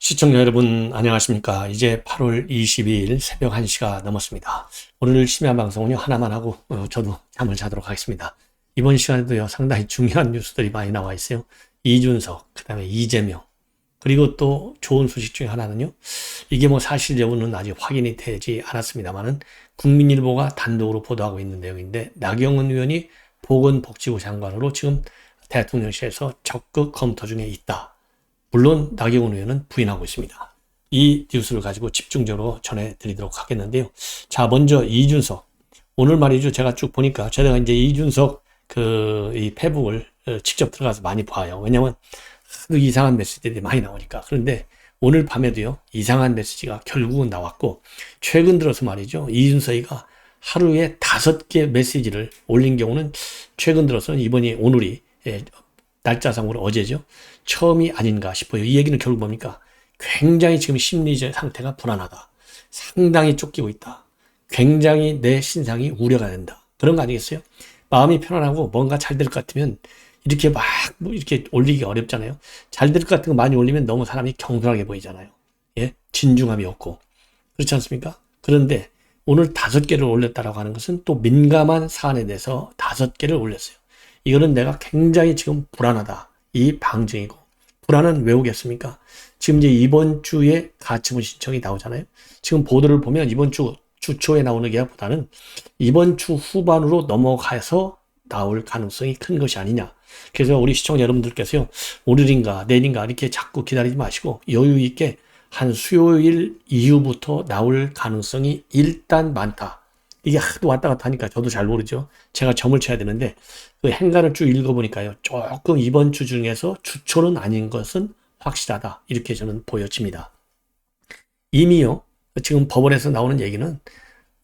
시청자 여러분 안녕하십니까. 이제 8월 22일 새벽 1시가 넘었습니다. 오늘 심야 방송은요 하나만 하고 저도 잠을 자도록 하겠습니다. 이번 시간에도요 상당히 중요한 뉴스들이 많이 나와 있어요. 이준석, 그 다음에 이재명, 그리고 또 좋은 소식 중에 하나는요, 이게 뭐 사실 여부는 아직 확인이 되지 않았습니다만은 국민일보가 단독으로 보도하고 있는 내용인데, 나경원 의원이 보건복지부 장관으로 지금 대통령실에서 적극 검토 중에 있다. 물론 나경원 의원은 부인하고 있습니다. 이 뉴스를 가지고 집중적으로 전해드리도록 하겠는데요. 자, 먼저 이준석. 오늘 말이죠. 제가 쭉 보니까 제가 이제 이준석 이 페북을 직접 들어가서 많이 봐요. 왜냐면 하도 이상한 메시지들이 많이 나오니까. 그런데 오늘 밤에도요, 이상한 메시지가 결국은 나왔고, 최근 들어서 말이죠. 이준석이가 하루에 5개 메시지를 올린 경우는 최근 들어서는 오늘이 날짜상으로 어제죠. 처음이 아닌가 싶어요. 이 얘기는 결국 뭡니까? 굉장히 지금 심리적 상태가 불안하다. 상당히 쫓기고 있다. 굉장히 내 신상이 우려가 된다. 그런 거 아니겠어요? 마음이 편안하고 뭔가 잘 될 것 같으면 이렇게 막 이렇게 올리기 어렵잖아요. 잘 될 것 같은 거 많이 올리면 너무 사람이 경솔하게 보이잖아요. 예? 진중함이 없고. 그렇지 않습니까? 그런데 오늘 5개를 올렸다라고 하는 것은 또 민감한 사안에 대해서 5개를 올렸어요. 이거는 내가 굉장히 지금 불안하다. 이 방증이고. 불안은 왜 오겠습니까? 지금 이제 이번 주에 가처분 신청이 나오잖아요. 지금 보도를 보면 이번 주 초에 나오는 계약보다는 이번 주 후반으로 넘어가서 나올 가능성이 큰 것이 아니냐. 그래서 우리 시청자 여러분들께서요, 오늘인가 내일인가 이렇게 자꾸 기다리지 마시고 여유 있게 한 수요일 이후부터 나올 가능성이 일단 많다. 이게 하도 왔다 갔다 하니까 저도 잘 모르죠. 제가 점을 쳐야 되는데 그 행간을 쭉 읽어보니까요, 조금 이번 주 중에서 주초는 아닌 것은 확실하다. 이렇게 저는 보여집니다. 이미요, 지금 법원에서 나오는 얘기는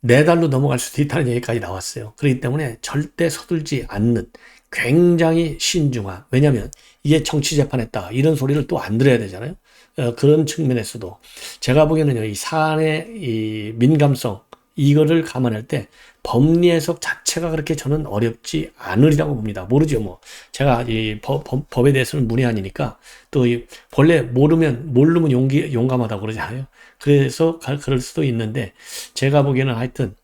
4달로 넘어갈 수도 있다는 얘기까지 나왔어요. 그렇기 때문에 절대 서둘지 않는 굉장히 신중한, 왜냐하면 이게 정치재판했다 이런 소리를 또 안 들어야 되잖아요. 그런 측면에서도 제가 보기에는요, 이 사안의 이 민감성, 이거를 감안할 때 법리 해석 자체가 그렇게 저는 어렵지 않으리라고 봅니다. 모르죠, 뭐. 제가 이 법에 대해서는 문외한이니까, 또 본래 모르면 용감하다고 그러잖아요. 그래서 그럴 수도 있는데, 제가 보기에는 하여튼,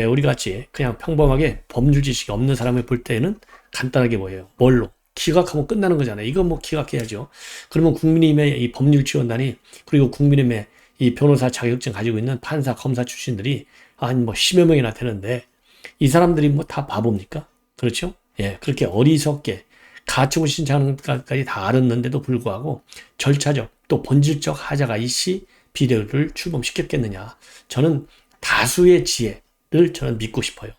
우리 같이 그냥 평범하게 법률 지식이 없는 사람을 볼 때는 간단하게 보여요. 뭘로? 기각하면 끝나는 거잖아요. 이건 뭐 기각해야죠. 그러면 국민의힘의 이 법률지원단이, 그리고 국민의힘의 이 변호사 자격증 가지고 있는 판사, 검사 출신들이 한 10여 명이나 되는데, 이 사람들이 뭐 다 바보입니까? 그렇죠? 예, 그렇게 어리석게 가처분 신청하는 것까지 다 알았는데도 불구하고 절차적 또 본질적 하자가 있이 비례를 출범시켰겠느냐. 저는 다수의 지혜를 저는 믿고 싶어요.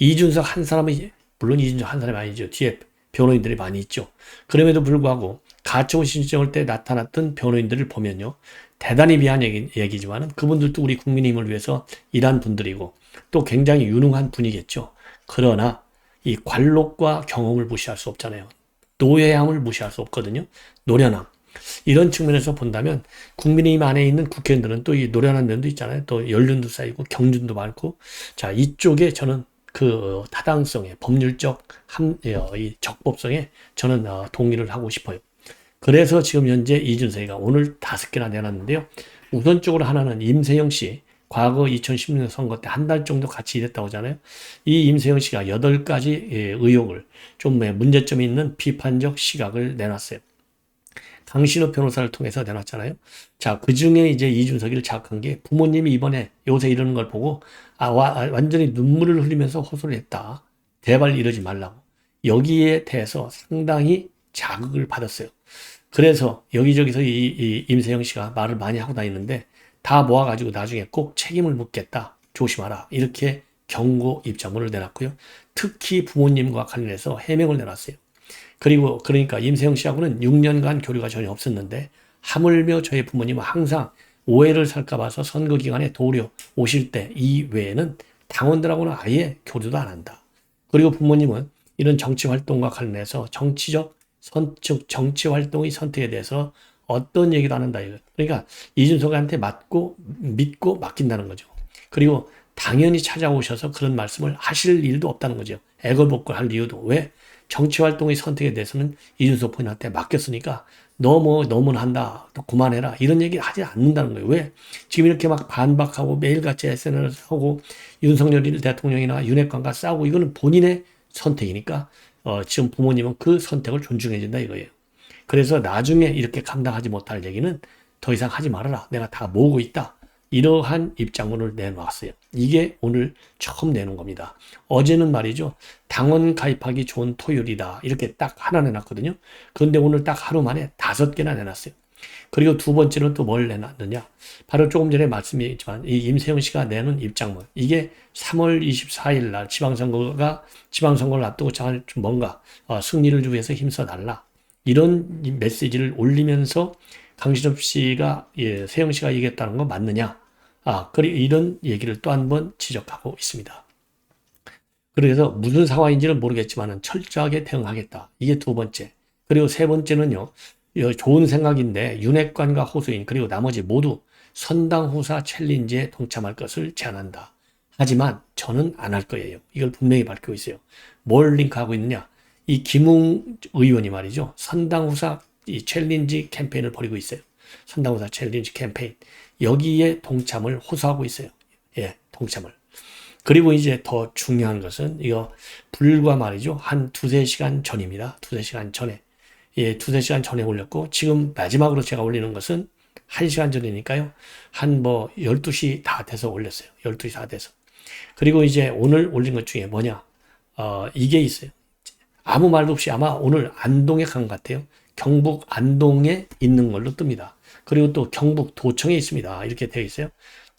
이준석 한 사람이, 물론 이준석 한 사람이 아니죠. 뒤에 변호인들이 많이 있죠. 그럼에도 불구하고 가처분 신청할 때 나타났던 변호인들을 보면요, 대단히 미안 얘기지만 그분들도 우리 국민의힘을 위해서 일한 분들이고 또 굉장히 유능한 분이겠죠. 그러나 이 관록과 경험을 무시할 수 없잖아요. 노예함을 무시할 수 없거든요. 노련함. 이런 측면에서 본다면 국민의힘 안에 있는 국회의원들은 또 이 노련한 면도 있잖아요. 또 연륜도 쌓이고 경륜도 많고, 자, 이쪽에 저는 그 타당성에, 법률적 이 적법성에 저는 동의를 하고 싶어요. 그래서 지금 현재 이준석이가 오늘 5개나 내놨는데요. 우선적으로 하나는 임세영 씨, 과거 2016년 선거 때 한 달 정도 같이 일했다고 하잖아요. 이 임세영 씨가 8가지 의혹을, 좀 문제점이 있는 비판적 시각을 내놨어요. 강신호 변호사를 통해서 내놨잖아요. 자, 그 중에 이제 이준석이를 자극한 게, 부모님이 이번에 요새 이러는 걸 보고 완전히 눈물을 흘리면서 호소를 했다. 제발 이러지 말라고. 여기에 대해서 상당히 자극을 받았어요. 그래서 여기저기서 이 임세영 씨가 말을 많이 하고 다니는데, 다 모아가지고 나중에 꼭 책임을 묻겠다. 조심하라. 이렇게 경고 입장문을 내놨고요. 특히 부모님과 관련해서 해명을 내놨어요. 그리고 그러니까 임세영 씨하고는 6년간 교류가 전혀 없었는데, 하물며 저희 부모님은 항상 오해를 살까 봐서 선거 기간에 도우려 오실 때 이외에는 당원들하고는 아예 교류도 안 한다. 그리고 부모님은 이런 정치 활동과 관련해서 정치 활동의 선택에 대해서 어떤 얘기도 안 한다. 그러니까 이준석한테 믿고 맡긴다는 거죠. 그리고 당연히 찾아오셔서 그런 말씀을 하실 일도 없다는 거죠. 애걸복걸 할 이유도. 왜? 정치활동의 선택에 대해서는 이준석 본인한테 맡겼으니까 너 뭐 너무나 한다. 또 그만해라. 이런 얘기 하지 않는다는 거예요. 왜? 지금 이렇게 막 반박하고 매일같이 SNS 하고 윤석열 대통령이나 윤핵관과 싸우고 이거는 본인의 선택이니까 지금 부모님은 그 선택을 존중해 준다 이거예요. 그래서 나중에 이렇게 감당하지 못할 얘기는 더 이상 하지 말아라. 내가 다 모으고 있다. 이러한 입장문을 내놓았어요. 이게 오늘 처음 내놓은 겁니다. 어제는 말이죠. 당원 가입하기 좋은 토요일이다. 이렇게 딱 하나 내놨거든요. 그런데 오늘 딱 하루 만에 5개나 내놨어요. 그리고 두 번째는 또 뭘 내놨느냐. 바로 조금 전에 말씀드렸지만 이 임세영 씨가 내는 입장문. 이게 3월 24일 날 지방선거를 앞두고 좀 뭔가 승리를 위해서 힘써달라. 이런 메시지를 올리면서 강신업 씨가 세영 씨가 얘기했다는 건 맞느냐? 그리고 이런 얘기를 또 한 번 지적하고 있습니다. 그래서 무슨 상황인지는 모르겠지만 철저하게 대응하겠다. 이게 두 번째. 그리고 세 번째는요. 좋은 생각인데 윤핵관과 호수인 그리고 나머지 모두 선당후사 챌린지에 동참할 것을 제안한다. 하지만 저는 안 할 거예요. 이걸 분명히 밝히고 있어요. 뭘 링크하고 있느냐? 이 김웅 의원이 말이죠. 선당후사 이 챌린지 캠페인을 벌이고 있어요. 선당후사 챌린지 캠페인. 여기에 동참을 호소하고 있어요. 예, 동참을. 그리고 이제 더 중요한 것은 이거 불과 말이죠. 한 2-3시간 전입니다. 2-3시간 전에. 예, 2-3시간 전에 올렸고 지금 마지막으로 제가 올리는 것은 1시간 전이니까요. 한 12시 다 돼서 올렸어요. 12시 다 돼서. 그리고 이제 오늘 올린 것 중에 뭐냐? 이게 있어요. 아무 말도 없이 아마 오늘 안동에 간 것 같아요. 경북 안동에 있는 걸로 뜹니다. 그리고 또 경북 도청에 있습니다. 이렇게 되어 있어요.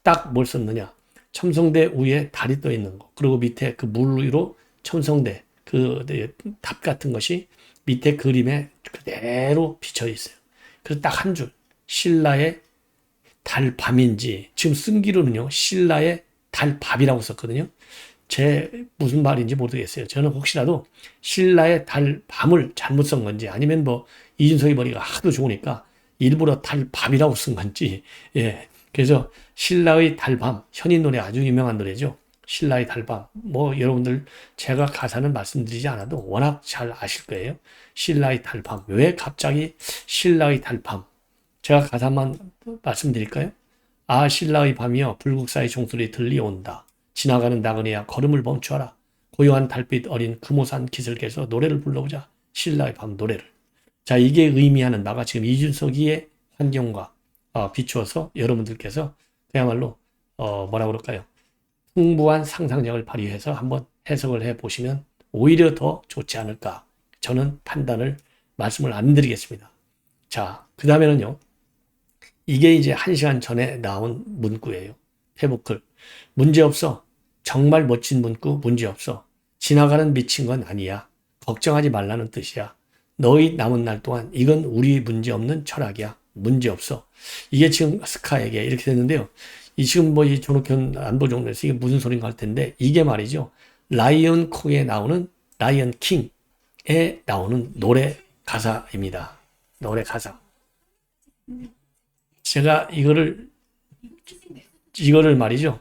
딱 뭘 썼느냐. 첨성대 위에 달이 떠 있는 거. 그리고 밑에 그 물 위로 첨성대 그 답 같은 것이 밑에 그림에 그대로 비쳐 있어요. 그래서 딱 한 줄. 신라의 달밤인지 지금 쓴 기로는요. 신라의 달밥이라고 썼거든요. 무슨 말인지 모르겠어요. 저는 혹시라도 신라의 달밤을 잘못 쓴 건지 아니면 이준석이 머리가 하도 좋으니까 일부러 달밤이라고 쓴 건지. 예. 그래서 신라의 달밤, 현인 노래 아주 유명한 노래죠. 신라의 달밤. 여러분들 제가 가사는 말씀드리지 않아도 워낙 잘 아실 거예요. 신라의 달밤. 왜 갑자기 신라의 달밤? 제가 가사만 말씀드릴까요? 신라의 밤이여 불국사의 종소리 들려온다. 지나가는 나그네야 걸음을 멈추어라. 고요한 달빛 어린 금오산 기슭에서 노래를 불러보자. 신라의 밤 노래를. 자, 이게 의미하는 바가 지금 이준석이의 환경과 비추어서 여러분들께서 그야말로 뭐라 그럴까요? 풍부한 상상력을 발휘해서 한번 해석을 해보시면 오히려 더 좋지 않을까. 저는 말씀을 안 드리겠습니다. 자, 그 다음에는요. 이게 이제 1시간 전에 나온 문구예요. 페북글. 문제없어. 정말 멋진 문구 문제없어. 지나가는 미친 건 아니야. 걱정하지 말라는 뜻이야. 너희 남은 날 동안 이건 우리 문제없는 철학이야. 문제없어. 이게 지금 스카에게 이렇게 됐는데요. 지금 이 조국현 안보정에서 이게 무슨 소린가 할 텐데 이게 말이죠. 라이언 콩에 나오는 라이언 킹에 나오는 노래 가사입니다. 노래 가사. 제가 이거를 말이죠.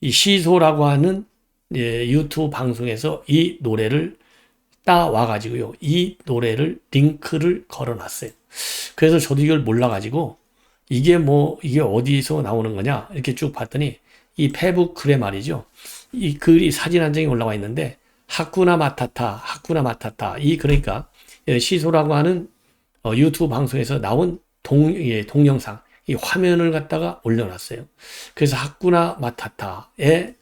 이 시소라고 하는 유튜브 방송에서 이 노래를 따와가지고요. 이 노래를 링크를 걸어놨어요. 그래서 저도 이걸 몰라가지고 이게 어디서 나오는 거냐 이렇게 쭉 봤더니 이 페북 글에 말이죠. 이 글이 사진 한 장이 올라와 있는데 하쿠나 마타타 그러니까 시소라고 하는 유튜브 방송에서 나온 동영상 이 화면을 갖다가 올려놨어요. 그래서 하쿠나 마타타의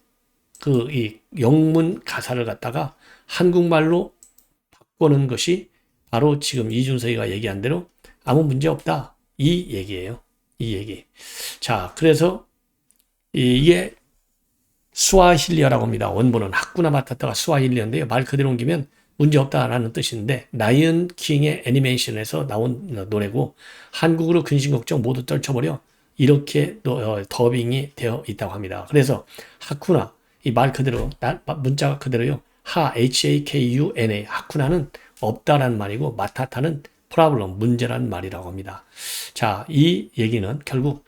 이 영문 가사를 갖다가 한국말로 바꾸는 것이 바로 지금 이준석이가 얘기한 대로 아무 문제 없다. 이 얘기예요. 이 얘기. 자, 그래서 이게 스와힐리어라고 합니다. 원본은 하쿠나 마타타가 스와힐리어인데요. 말 그대로 옮기면 문제없다라는 뜻인데 라이언 킹의 애니메이션에서 나온 노래고 한국어로 근심걱정 모두 떨쳐버려 이렇게 더빙이 되어 있다고 합니다. 그래서 하쿠나 이 말 그대로 문자 그대로요. HAKUNA 하쿠나는 없다라는 말이고 마타타는 프라블럼 문제라는 말이라고 합니다. 자, 이 얘기는 결국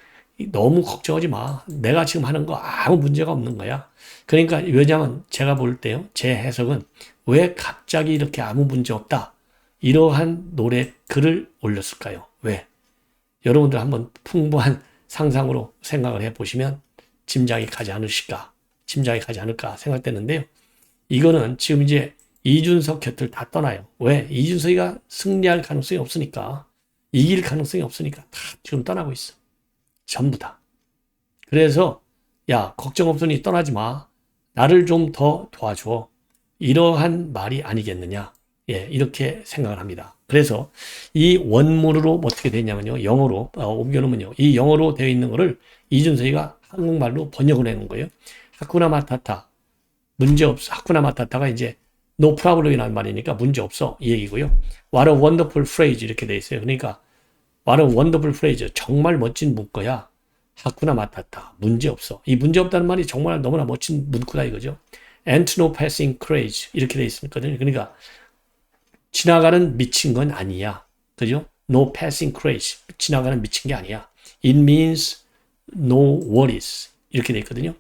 너무 걱정하지 마. 내가 지금 하는 거 아무 문제가 없는 거야. 그러니까 왜냐하면 제가 볼 때요. 제 해석은 왜 갑자기 이렇게 아무 문제 없다? 이러한 노래 글을 올렸을까요? 왜? 여러분들 한번 풍부한 상상으로 생각을 해보시면 짐작이 가지 않을까 생각되는데요. 이거는 지금 이제 이준석 곁을 다 떠나요. 왜? 이준석이가 승리할 가능성이 없으니까, 이길 가능성이 없으니까 다 지금 떠나고 있어. 전부 다. 그래서 야, 걱정 없으니 떠나지 마. 나를 좀 더 도와줘. 이러한 말이 아니겠느냐. 예, 이렇게 생각을 합니다. 그래서 이 원문으로 어떻게 되냐면요. 영어로 옮겨놓으면요. 이 영어로 되어 있는 거를 이준석이가 한국말로 번역을 해놓은 거예요. 하쿠나 마타타. 문제 없어. 하쿠나 마타타가 이제 no problem이라는 말이니까 문제 없어. 이 얘기고요. What a wonderful phrase 이렇게 돼 있어요. 그러니까 what a wonderful phrase. 정말 멋진 문구야. 하쿠나 마타타. 문제 없어. 이 문제 없다는 말이 정말 너무나 멋진 문구다 이거죠. And no passing craze 이렇게 돼 있거든요. 그러니까 지나가는 미친 건 아니야. 그죠? No passing craze. 지나가는 미친 게 아니야. It means no worries. 이렇게 돼 있거든요.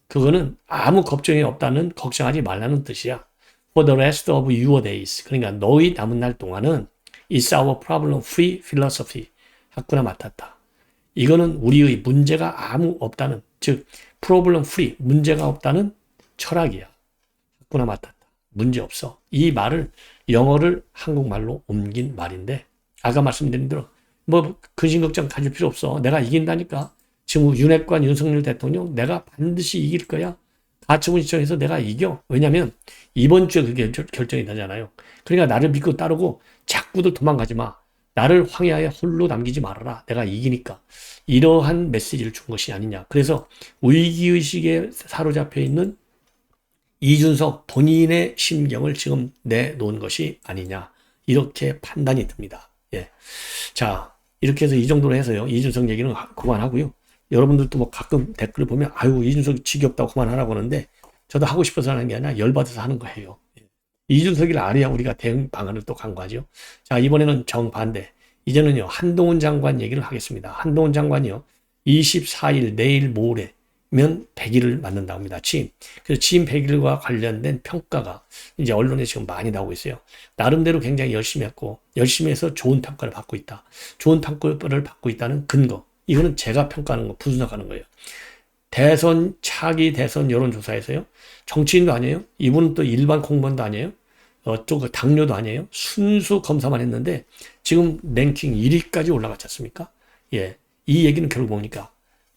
그거는 아무 걱정이 없다는, 걱정하지 말라는 뜻이야. For the rest of your days. 그러니까 너희 남은 날 동안은 It's our problem free philosophy. 하쿠나 마타타. 이거는 우리의 문제가 아무 없다는, 즉 problem free, 문제가 없다는 철학이야. 하쿠나 마타타. 문제 없어. 이 말을 영어를 한국말로 옮긴 말인데, 아까 말씀드린 대로 뭐 근심 걱정 가질 필요 없어. 내가 이긴다니까. 지금 윤핵관 윤석열 대통령 내가 반드시 이길 거야. 가처분 시청에서 내가 이겨. 왜냐면 이번 주에 그게 결정이 되잖아요. 그러니까 나를 믿고 따르고 자꾸들 도망가지 마. 나를 황야에 홀로 남기지 말아라. 내가 이기니까. 이러한 메시지를 준 것이 아니냐. 그래서 위기의식에 사로잡혀 있는 이준석 본인의 심경을 지금 내놓은 것이 아니냐. 이렇게 판단이 듭니다. 예. 자, 이렇게 해서 이 정도로 해서요. 이준석 얘기는 그만하고요. 여러분들도 뭐 가끔 댓글을 보면 아유, 이준석이 지겹다고 그만하라고 하는데 저도 하고 싶어서 하는 게 아니라 열받아서 하는 거예요. 이준석이를 알아야 우리가 대응 방안을 또 간과하죠. 자, 이번에는 정반대. 이제는요, 한동훈 장관 얘기를 하겠습니다. 한동훈 장관이요, 24일 내일 모레면 100일을 맞는다고 합니다. 취임. 그래서 취임 100일과 관련된 평가가 이제 언론에 지금 많이 나오고 있어요. 나름대로 굉장히 열심히 했고, 열심히 해서 좋은 평가를 받고 있다. 좋은 평가를 받고 있다는 근거. 이거는 제가 평가하는 거, 분석하는 거예요. 차기 대선 여론조사에서요, 정치인도 아니에요. 이분은 또 일반 공무원도 아니에요. 또 당뇨도 아니에요. 순수 검사만 했는데 지금 랭킹 1위까지 올라갔지 않습니까? 예, 이 얘기는 결국 뭡니까?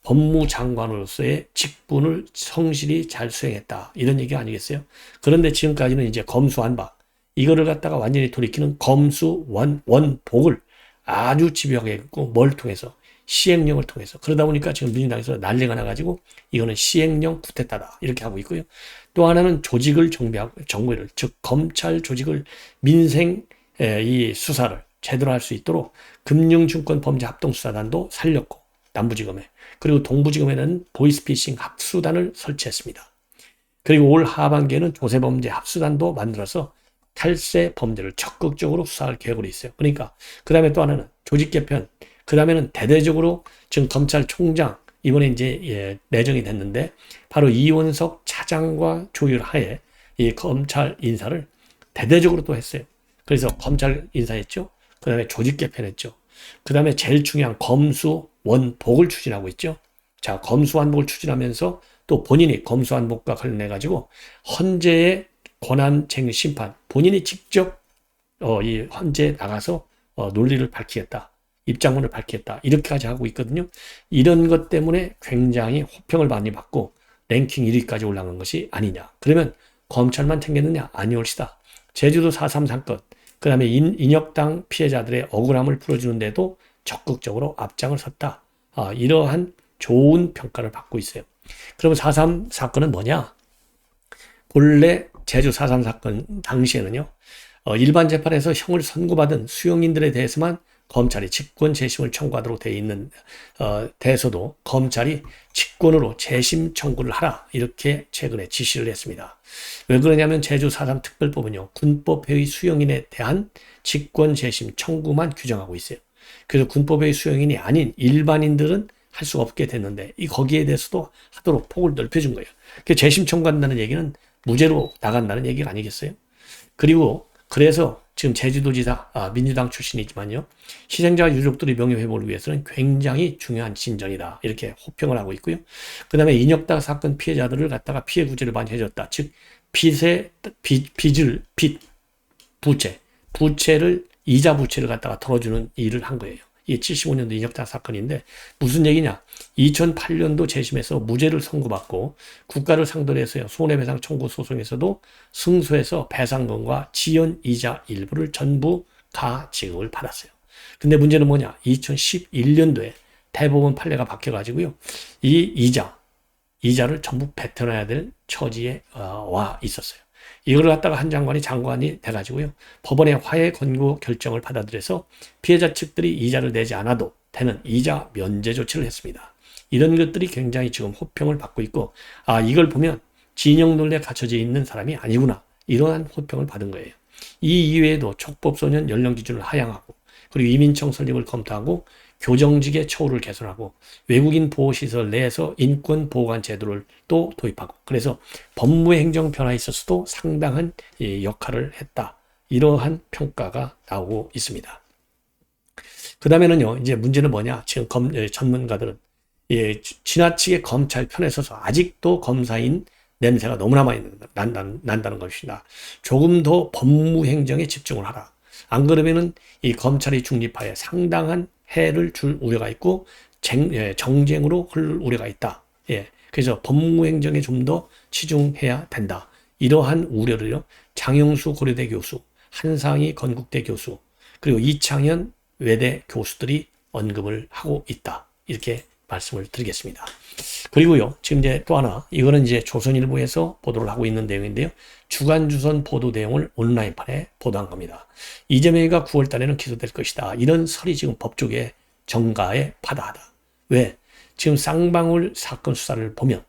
법무장관으로서의 직분을 성실히 잘 수행했다. 이런 얘기 아니겠어요? 그런데 지금까지는 이제 검수완박. 이거를 갖다가 완전히 돌이키는 검수원복을 아주 집요하게 했고, 뭘 통해서? 시행령을 통해서. 그러다 보니까 지금 민주당에서 난리가 나가지고 이거는 시행령 쿠데타다 이렇게 하고 있고요. 또 하나는 조직을 정비를, 즉 검찰 조직을 민생 이 수사를 제대로 할 수 있도록 금융증권범죄합동수사단도 살렸고, 남부지검에, 그리고 동부지검에는 보이스피싱 합수단을 설치했습니다. 그리고 올 하반기에는 조세범죄 합수단도 만들어서 탈세 범죄를 적극적으로 수사할 계획으로 있어요. 그러니까 그 다음에 또 하나는 조직 개편, 그 다음에는 대대적으로 지금 검찰총장 이번에 이제 내정이 됐는데 바로 이원석 차장과 조율하에 이 검찰 인사를 대대적으로 또 했어요. 그래서 검찰 인사했죠. 그 다음에 조직 개편했죠. 그 다음에 제일 중요한 검수원복을 추진하고 있죠. 자, 검수완복을 추진하면서 또 본인이 검수완복과 관련해 가지고 헌재의 권한쟁의 심판, 본인이 직접 이 헌재에 나가서 논리를 밝히겠다. 입장문을 밝히겠다. 이렇게까지 하고 있거든요. 이런 것 때문에 굉장히 호평을 많이 받고 랭킹 1위까지 올라간 것이 아니냐. 그러면 검찰만 챙겼느냐? 아니올시다. 제주도 4.3 사건, 그 다음에 인혁당 피해자들의 억울함을 풀어주는데도 적극적으로 앞장을 섰다. 이러한 좋은 평가를 받고 있어요. 그러면 4.3 사건은 뭐냐? 본래 제주 4.3 사건 당시에는요, 일반 재판에서 형을 선고받은 수용인들에 대해서만 검찰이 직권 재심을 청구하도록 되어 있는 데서도 검찰이 직권으로 재심 청구를 하라 이렇게 최근에 지시를 했습니다. 왜 그러냐면 제주 4.3 특별법은요, 군법회의 수용인에 대한 직권 재심 청구만 규정하고 있어요. 그래서 군법회의 수용인이 아닌 일반인들은 할 수 없게 됐는데 거기에 대해서도 하도록 폭을 넓혀준 거예요. 재심 청구한다는 얘기는 무죄로 나간다는 얘기가 아니겠어요? 그리고 그래서 지금 제주도지사 민주당 출신이지만요. 희생자 유족들의 명예회복을 위해서는 굉장히 중요한 진전이다. 이렇게 호평을 하고 있고요. 그 다음에 인혁당 사건 피해자들을 갖다가 피해 구제를 많이 해줬다. 즉 부채를 이자 부채를 갖다가 덜어주는 일을 한 거예요. 이게 75년도 인혁당 사건인데 무슨 얘기냐? 2008년도 재심에서 무죄를 선고받고 국가를 상대로 해서 손해배상 청구 소송에서도 승소해서 배상금과 지연 이자 일부를 전부 다 지급을 받았어요. 근데 문제는 뭐냐? 2011년도에 대법원 판례가 바뀌어가지고요. 이 이자를 전부 뱉어놔야 될 처지에 와 있었어요. 이걸 갖다가 한 장관이 돼가지고요. 법원의 화해 권고 결정을 받아들여서 피해자 측들이 이자를 내지 않아도 되는 이자 면제 조치를 했습니다. 이런 것들이 굉장히 지금 호평을 받고 있고, 이걸 보면 진영 논리에 갇혀져 있는 사람이 아니구나. 이러한 호평을 받은 거예요. 이 이외에도 촉법소년 연령 기준을 하향하고, 그리고 이민청 설립을 검토하고, 교정직의 처우를 개선하고, 외국인 보호시설 내에서 인권보호관 제도를 또 도입하고, 그래서 법무행정 변화에 있어서도 상당한 역할을 했다. 이러한 평가가 나오고 있습니다. 그 다음에는요, 이제 문제는 뭐냐? 지금 전문가들은 지나치게 검찰 편에 서서 아직도 검사인 냄새가 너무나 많이 난다는 것이다. 조금 더 법무행정에 집중을 하라. 안 그러면은 이 검찰의 중립화에 상당한 해를 줄 우려가 있고 정쟁으로 흐를 우려가 있다. 그래서 법무행정에 좀 더 치중해야 된다. 이러한 우려를요. 장영수 고려대 교수, 한상희 건국대 교수, 그리고 이창현 외대 교수들이 언급을 하고 있다. 이렇게 말씀을 드리겠습니다. 그리고요, 지금 이제 또 하나, 이거는 이제 조선일보에서 보도를 하고 있는 내용인데요. 주간주선 보도 내용을 온라인판에 보도한 겁니다. 이재명이가 9월 달에는 기소될 것이다. 이런 설이 지금 법조계 정가에 파다하다. 왜? 지금 쌍방울 사건 수사를 보면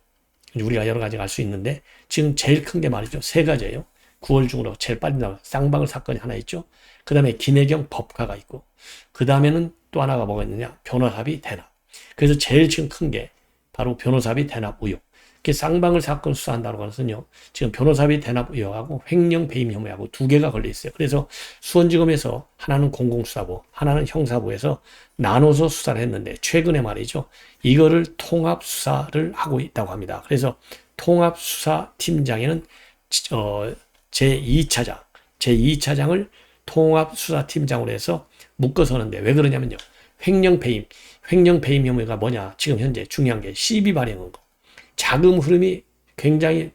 우리가 여러 가지 알 수 있는데 지금 제일 큰 게 말이죠. 세 가지예요. 9월 중으로 제일 빨리 나와 쌍방울 사건이 하나 있죠. 그 다음에 김혜경 법카가 있고, 그 다음에는 또 하나가 뭐가 있느냐? 변호사비 대납. 그래서 제일 지금 큰 게 바로 변호사비 대납 의혹. 쌍방울 사건 수사한다는 것은요, 지금 변호사비 대납 의혹하고 횡령 배임 혐의하고 두 개가 걸려 있어요. 그래서 수원지검에서 하나는 공공수사부, 하나는 형사부에서 나눠서 수사를 했는데 최근에 말이죠, 이거를 통합수사를 하고 있다고 합니다. 그래서 통합수사팀장에는 제2차장을 통합수사팀장으로 해서 묶어서는데 왜 그러냐면요, 횡령 배임 혐의가 뭐냐? 지금 현재 중요한 게 시비 발행한 거. 자금 흐름이 굉장히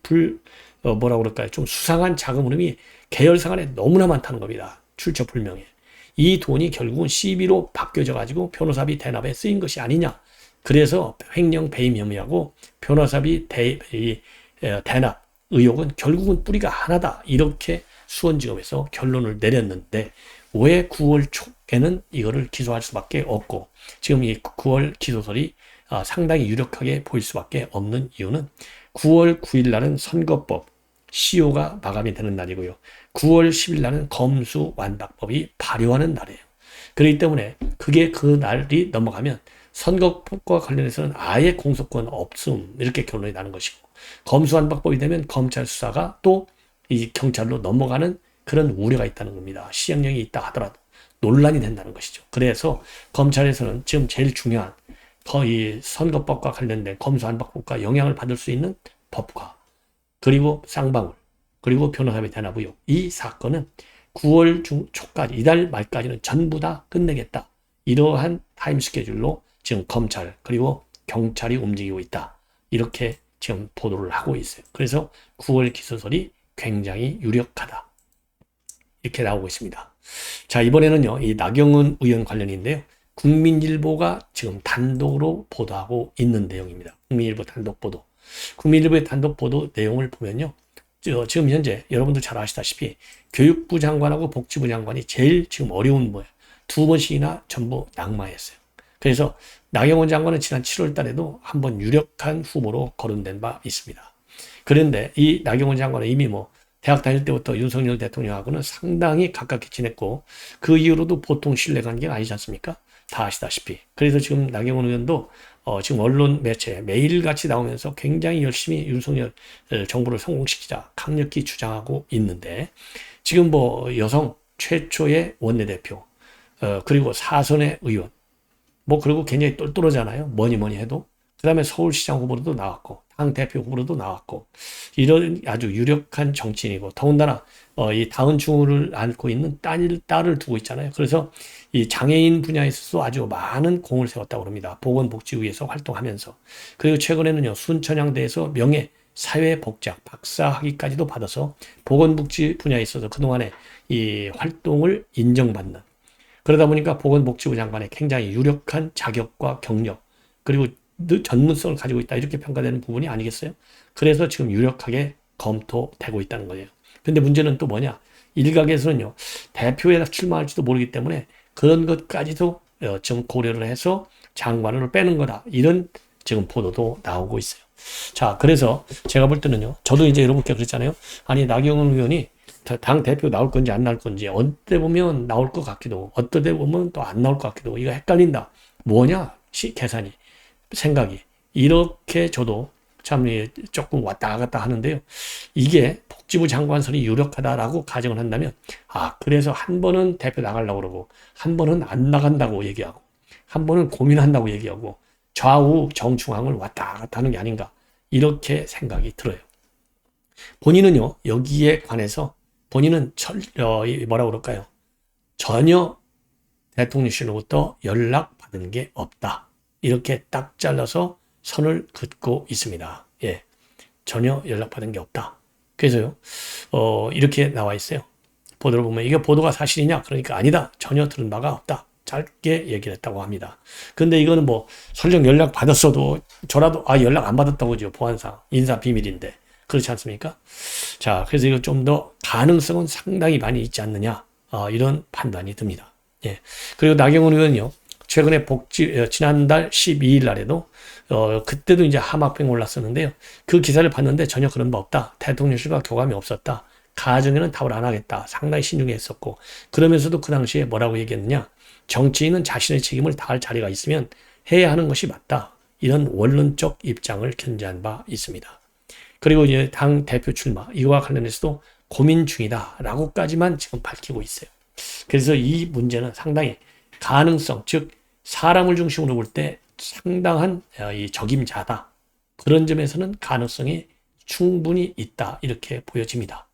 좀 수상한 자금 흐름이 계열사 간에 너무나 많다는 겁니다. 출처 불명해. 이 돈이 결국은 시비로 바뀌어져 가지고 변호사비 대납에 쓰인 것이 아니냐. 그래서 횡령 배임 혐의하고 변호사비 대납 의혹은 결국은 뿌리가 하나다. 이렇게 수원지검에서 결론을 내렸는데 왜 9월 초에는 이거를 기소할 수밖에 없고, 지금 이 9월 기소설이 상당히 유력하게 보일 수밖에 없는 이유는 9월 9일 날은 선거법 시효가 마감이 되는 날이고요. 9월 10일 날은 검수완박법이 발효하는 날이에요. 그렇기 때문에 그게 그 날이 넘어가면 선거법과 관련해서는 아예 공소권 없음, 이렇게 결론이 나는 것이고, 검수완박법이 되면 검찰 수사가 또 이 경찰로 넘어가는 그런 우려가 있다는 겁니다. 시행령이 있다 하더라도 논란이 된다는 것이죠. 그래서 검찰에서는 지금 제일 중요한 이 선거법과 관련된 검수완박법과 영향을 받을 수 있는 법과, 그리고 쌍방울, 그리고 변호사비 대납 의혹, 이 사건은 9월 초까지, 이달 말까지는 전부 다 끝내겠다. 이러한 타임 스케줄로 지금 검찰 그리고 경찰이 움직이고 있다. 이렇게 지금 보도를 하고 있어요. 그래서 9월 기소설이 굉장히 유력하다. 이렇게 나오고 있습니다. 자, 이번에는요, 이 나경원 의원 관련인데요. 국민일보가 지금 단독으로 보도하고 있는 내용입니다. 국민일보 단독 보도. 국민일보의 단독 보도 내용을 보면요, 지금 현재 여러분들 잘 아시다시피 교육부 장관하고 복지부 장관이 제일 지금 어려운 거예요. 두 번씩이나 전부 낙마했어요. 그래서 나경원 장관은 지난 7월 달에도 한번 유력한 후보로 거론된 바 있습니다. 그런데 이 나경원 장관은 이미 대학 다닐 때부터 윤석열 대통령하고는 상당히 가깝게 지냈고, 그 이후로도 보통 신뢰관계가 아니지 않습니까? 다 아시다시피. 그래서 지금 나경원 의원도 지금 언론 매체 매일같이 나오면서 굉장히 열심히 윤석열 정부를 성공시키자 강력히 주장하고 있는데, 지금 뭐 여성 최초의 원내대표, 그리고 사선의 의원, 뭐 그리고 굉장히 똘똘하잖아요. 뭐니 해도. 그 다음에 서울시장 후보로도 나왔고 당 대표 후보로도 나왔고, 이런 아주 유력한 정치인이고, 더군다나 이 다운 증후를 앓고 있는 딸을 두고 있잖아요. 그래서 이 장애인 분야에 있어서 아주 많은 공을 세웠다고 합니다. 보건복지부에서 활동하면서. 그리고 최근에는요, 순천향대에서 명예 사회복지학 박사 학위까지도 받아서 보건복지 분야에 있어서 그동안에 이 활동을 인정받는, 그러다 보니까 보건복지부 장관의 굉장히 유력한 자격과 경력, 그리고 전문성을 가지고 있다, 이렇게 평가되는 부분이 아니겠어요? 그래서 지금 유력하게 검토되고 있다는 거예요. 근데 문제는 또 뭐냐? 일각에서는요, 대표에 출마할지도 모르기 때문에 그런 것까지도 지금 고려를 해서 장관을 빼는 거다, 이런 지금 보도도 나오고 있어요. 자, 그래서 제가 볼 때는요, 저도 이제 여러분께 그랬잖아요. 아니, 나경원 의원이 당 대표 나올 건지 안 나올 건지, 어떨 때 보면 나올 것 같기도, 어떨 때 보면 또 안 나올 것 같기도, 이거 헷갈린다. 뭐냐? 계산이, 생각이. 이렇게 저도 참 조금 왔다 갔다 하는데요. 이게 복지부 장관선이 유력하다라고 가정을 한다면, 그래서 한 번은 대표 나가려고 그러고, 한 번은 안 나간다고 얘기하고, 한 번은 고민한다고 얘기하고, 좌우 정중앙을 왔다 갔다 하는 게 아닌가, 이렇게 생각이 들어요. 본인은요, 여기에 관해서 본인은 뭐라고 그럴까요? 전혀 대통령실로부터 연락받은 게 없다, 이렇게 딱 잘라서 선을 긋고 있습니다. 예, 전혀 연락받은 게 없다. 그래서요, 이렇게 나와 있어요. 보도를 보면 이게 보도가 사실이냐? 그러니까 아니다, 전혀 들은 바가 없다, 짧게 얘기를 했다고 합니다. 근데 이거는 뭐 설령 연락 받았어도 저라도 연락 안 받았다고 하죠. 보안상 인사 비밀인데. 그렇지 않습니까? 자, 그래서 이거 좀 더 가능성은 상당히 많이 있지 않느냐, 이런 판단이 듭니다. 예. 그리고 나경원 의원은요, 최근에 지난달 12일 날에도 그때도 이제 하마평 올랐었는데요. 그 기사를 봤는데 전혀 그런 바 없다, 대통령실과 교감이 없었다, 가정에는 답을 안 하겠다, 상당히 신중했었고, 그러면서도 그 당시에 뭐라고 얘기했느냐, 정치인은 자신의 책임을 다할 자리가 있으면 해야 하는 것이 맞다, 이런 원론적 입장을 견지한 바 있습니다. 그리고 이제 당 대표 출마, 이거와 관련해서도 고민 중이다라고까지만 지금 밝히고 있어요. 그래서 이 문제는 상당히 가능성, 즉 사람을 중심으로 볼 때 상당한 이 적임자다, 그런 점에서는 가능성이 충분히 있다, 이렇게 보여집니다.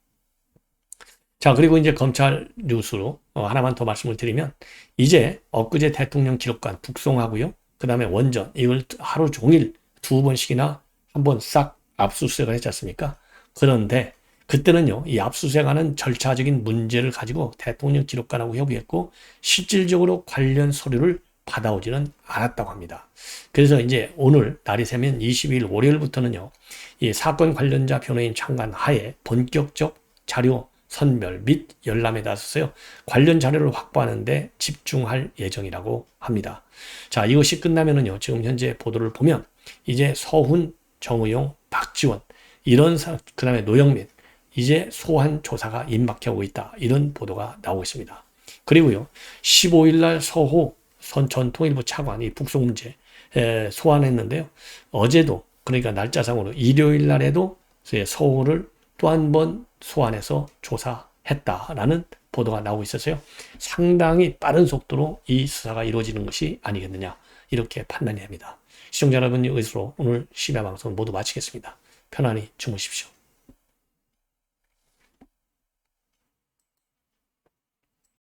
자, 그리고 이제 검찰 뉴스로 하나만 더 말씀을 드리면, 이제 엊그제 대통령 기록관 북송하고요, 그 다음에 원전, 이걸 하루 종일 2번씩이나 한번 싹 압수수색을 했지 않습니까? 그런데 그때는요, 이 압수수색하는 절차적인 문제를 가지고 대통령 기록관하고 협의했고, 실질적으로 관련 서류를 받아오지는 않았다고 합니다. 그래서 이제 오늘 날이 새면 22일 월요일부터는요, 이 사건 관련자 변호인 참관 하에 본격적 자료 선별 및 열람에 나서서요, 관련 자료를 확보하는 데 집중할 예정이라고 합니다. 자, 이것이 끝나면은요, 지금 현재 보도를 보면 이제 서훈, 정의용, 박지원, 그 다음에 노영민, 이제 소환 조사가 임박하고 있다, 이런 보도가 나오고 있습니다. 그리고요, 15일 날 서호 전 통일부 차관이 북송 문제 소환했는데요, 어제도, 그러니까 날짜상으로 일요일 날에도 서호를 또 한 번 소환해서 조사했다라는 보도가 나오고 있어서요, 상당히 빠른 속도로 이 수사가 이루어지는 것이 아니겠느냐, 이렇게 판단이 됩니다. 시청자 여러분의 의수로 오늘 심야 방송 모두 마치겠습니다. 편안히 주무십시오.